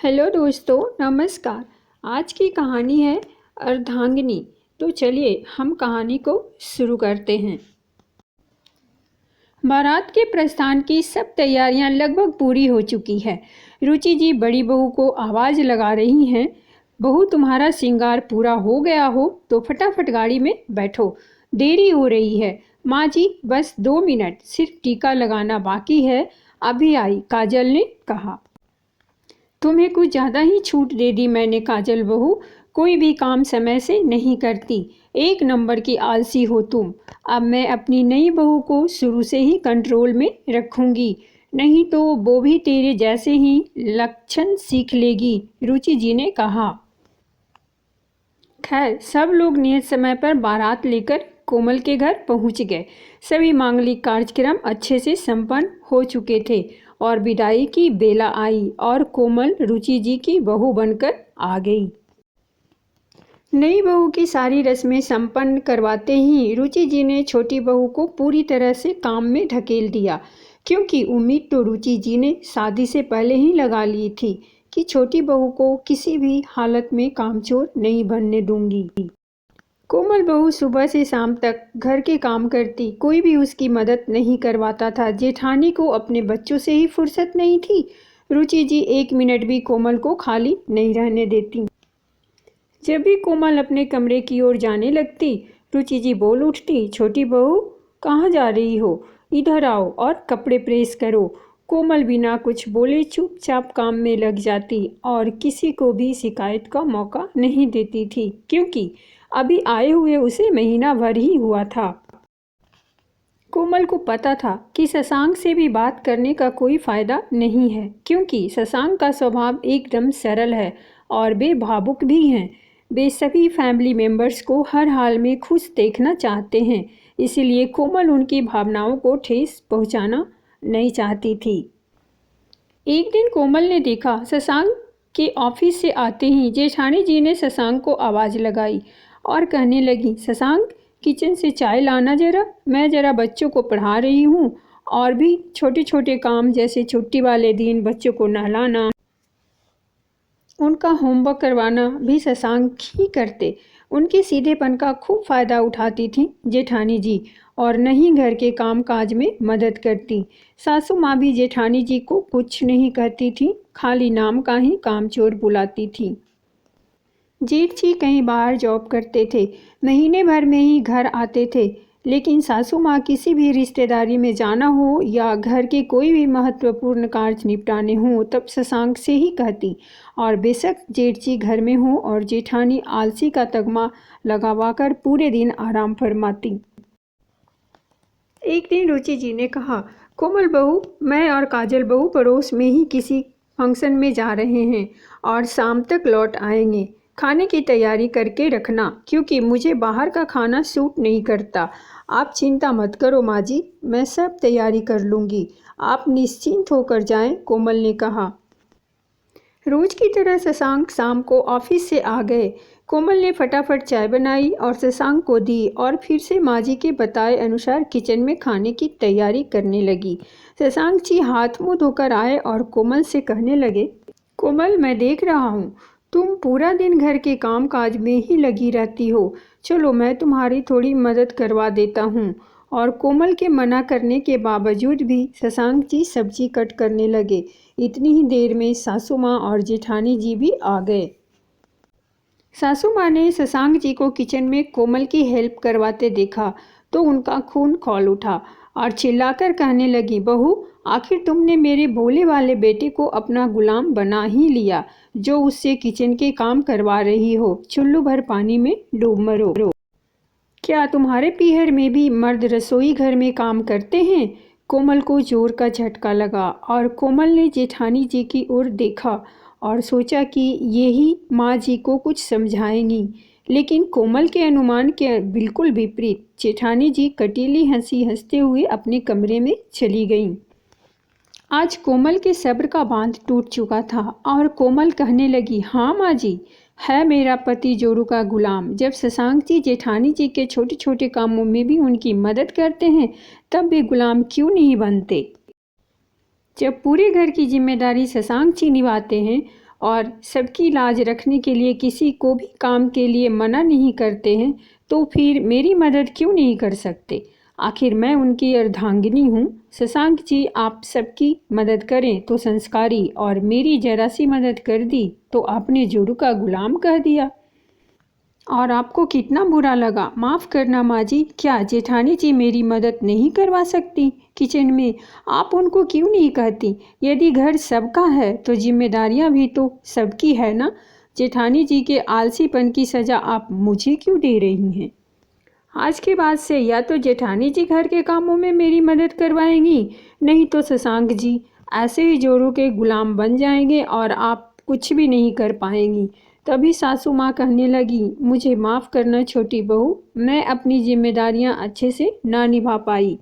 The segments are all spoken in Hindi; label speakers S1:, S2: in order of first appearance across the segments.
S1: हेलो दोस्तों, नमस्कार। आज की कहानी है अर्धांगिनी। तो चलिए हम कहानी को शुरू करते हैं। बारात के प्रस्थान की सब तैयारियां लगभग पूरी हो चुकी है। रुचि जी बड़ी बहू को आवाज़ लगा रही हैं, बहू तुम्हारा श्रृंगार पूरा हो गया हो तो फटाफट गाड़ी में बैठो, देरी हो रही है। माँ जी बस 2 मिनट, सिर्फ टीका लगाना बाकी है, अभी आई, काजल ने कहा। तुम्हें कुछ ज़्यादा ही छूट दे दी मैंने काजल बहू, कोई भी काम समय से नहीं करती, एक नंबर की आलसी हो तुम। अब मैं अपनी नई बहू को शुरू से ही कंट्रोल में रखूंगी, नहीं तो वो भी तेरे जैसे ही लक्षण सीख लेगी, रुचि जी ने कहा। खैर सब लोग नियत समय पर बारात लेकर कोमल के घर पहुंच गए। सभी मांगलिक कार्यक्रम अच्छे से संपन्न हो चुके थे और विदाई की बेला आई और कोमल रुचि जी की बहू बनकर आ गई। नई बहू की सारी रस्में संपन्न करवाते ही रुचि जी ने छोटी बहू को पूरी तरह से काम में ढकेल दिया, क्योंकि उम्मीद तो रुचि जी ने शादी से पहले ही लगा ली थी कि छोटी बहू को किसी भी हालत में कामचोर नहीं बनने दूंगी। कोमल बहू सुबह से शाम तक घर के काम करती, कोई भी उसकी मदद नहीं करवाता था। जेठानी को अपने बच्चों से ही फुर्सत नहीं थी। रुचि जी 1 मिनट भी कोमल को खाली नहीं रहने देती। जब भी कोमल अपने कमरे की ओर जाने लगती, रुचि जी बोल उठती, छोटी बहू कहाँ जा रही हो, इधर आओ और कपड़े प्रेस करो। कोमल बिना कुछ बोले चुपचाप काम में लग जाती और किसी को भी शिकायत का मौका नहीं देती थी, क्योंकि अभी आए हुए उसे महीना भर ही हुआ था। कोमल को पता था कि शशांक से भी बात करने का कोई फायदा नहीं है, क्योंकि शशांक का स्वभाव एकदम सरल है और वे भावुक भी हैं। वे सभी फैमिली मेंबर्स को हर हाल में खुश देखना चाहते हैं, इसलिए कोमल उनकी भावनाओं को ठेस पहुंचाना नहीं चाहती थी। एक दिन कोमल ने देखा, शशांक के ऑफिस से आते ही जेठानी जी ने शशांक को आवाज़ लगाई और कहने लगी, शशांक किचन से चाय लाना जरा, मैं जरा बच्चों को पढ़ा रही हूँ। और भी छोटे छोटे काम जैसे छुट्टी वाले दिन बच्चों को नहलाना, उनका होमवर्क करवाना भी शशांक ही करते। उनके सीधेपन का खूब फायदा उठाती थी जेठानी जी और नहीं घर के काम काज में मदद करती। सासू माँ भी जेठानी जी को कुछ नहीं कहती थी, खाली नाम का ही कामचोर बुलाती थी। जेठ जी कहीं बाहर जॉब करते थे, महीने भर में ही घर आते थे, लेकिन सासू माँ किसी भी रिश्तेदारी में जाना हो या घर के कोई भी महत्वपूर्ण कार्य निपटाने हों तब शशांक से ही कहती, और बेशक जेठ जी घर में हो और जेठानी आलसी का तगमा लगावाकर पूरे दिन आराम फरमाती। एक दिन रुचि जी ने कहा, कोमल बहू, मैं और काजल बहू पड़ोस में ही किसी फंक्शन में जा रहे हैं और शाम तक लौट आएंगे। खाने की तैयारी करके रखना, क्योंकि मुझे बाहर का खाना सूट नहीं करता। आप चिंता मत करो माँ जी, मैं सब तैयारी कर लूँगी, आप निश्चिंत होकर जाएं, कोमल ने कहा। रोज की तरह शशांक शाम को ऑफिस से आ गए। कोमल ने फटाफट चाय बनाई और शशांक को दी और फिर से माँ जी के बताए अनुसार किचन में खाने की तैयारी करने लगी। शशांक जी हाथ मुँह धोकर आए और कोमल से कहने लगे, कोमल मैं देख रहा हूँ तुम पूरा दिन घर के काम काज में ही लगी रहती हो, चलो मैं तुम्हारी थोड़ी मदद करवा देता हूँ। और कोमल के मना करने के बावजूद भी शशांक जी सब्जी कट करने लगे। इतनी ही देर में सासू माँ और जेठानी जी भी आ गए। सासू माँ ने शशांक जी को किचन में कोमल की हेल्प करवाते देखा तो उनका खून खौल उठा और चिल्लाकर कहने लगी, बहू आखिर तुमने मेरे भोले वाले बेटे को अपना गुलाम बना ही लिया, जो उससे किचन के काम करवा रही हो, चुल्लू भर पानी में डूब मरो। क्या तुम्हारे पीहर में भी मर्द रसोई घर में काम करते हैं? कोमल को जोर का झटका लगा और कोमल ने जेठानी जी की ओर देखा और सोचा कि ये ही माँ जी को कुछ समझाएंगी, लेकिन कोमल के अनुमान के बिल्कुल विपरीत जेठानी जी कटीली हंसी हंसते हुए अपने कमरे में चली गईं। आज कोमल के सब्र का बांध टूट चुका था और कोमल कहने लगी, हाँ माँ जी, है मेरा पति जोरू का गुलाम। जब शशांक जी जेठानी जी के छोटे छोटे कामों में भी उनकी मदद करते हैं तब वे गुलाम क्यों नहीं बनते। जब पूरे घर की जिम्मेदारी शशांक जी निभाते हैं और सबकी लाज रखने के लिए किसी को भी काम के लिए मना नहीं करते हैं, तो फिर मेरी मदद क्यों नहीं कर सकते? आखिर मैं उनकी अर्धांगिनी हूँ। शशांक जी, आप सबकी मदद करें तो संस्कारी, और मेरी जरा सी मदद कर दी तो आपने जोरू का गुलाम कह दिया। और आपको कितना बुरा लगा। माफ़ करना माँ जी, क्या जेठानी जी मेरी मदद नहीं करवा सकती? किचन में आप उनको क्यों नहीं कहती? यदि घर सबका है तो जिम्मेदारियाँ भी तो सबकी है ना। जेठानी जी के आलसीपन की सज़ा आप मुझे क्यों दे रही हैं? आज के बाद से या तो जेठानी जी घर के कामों में मेरी मदद करवाएंगी, नहीं तो शशांक जी ऐसे ही जोरू के गुलाम बन जाएंगे और आप कुछ भी नहीं कर पाएंगी। तभी सासू माँ कहने लगी, मुझे माफ़ करना छोटी बहू, मैं अपनी जिम्मेदारियाँ अच्छे से ना निभा पाई।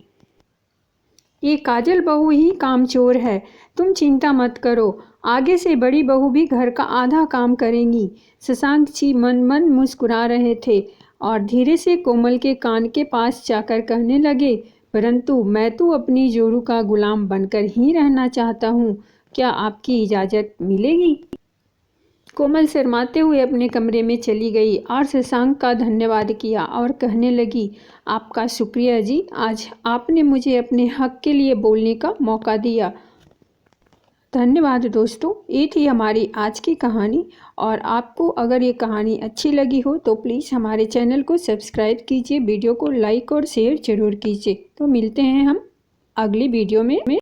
S1: ये काजल बहू ही कामचोर है, तुम चिंता मत करो, आगे से बड़ी बहू भी घर का आधा काम करेंगी। शशांक जी मन मन मुस्कुरा रहे थे और धीरे से कोमल के कान के पास जाकर कहने लगे, परंतु मैं तो अपनी जोरू का गुलाम बनकर ही रहना चाहता हूँ, क्या आपकी इजाज़त मिलेगी? कोमल शर्माते हुए अपने कमरे में चली गई और शशांक का धन्यवाद किया और कहने लगी, आपका शुक्रिया जी, आज आपने मुझे अपने हक के लिए बोलने का मौका दिया। धन्यवाद दोस्तों, ये थी हमारी आज की कहानी। और आपको अगर ये कहानी अच्छी लगी हो तो प्लीज़ हमारे चैनल को सब्सक्राइब कीजिए, वीडियो को लाइक और शेयर ज़रूर कीजिए। तो मिलते हैं हम अगली वीडियो में।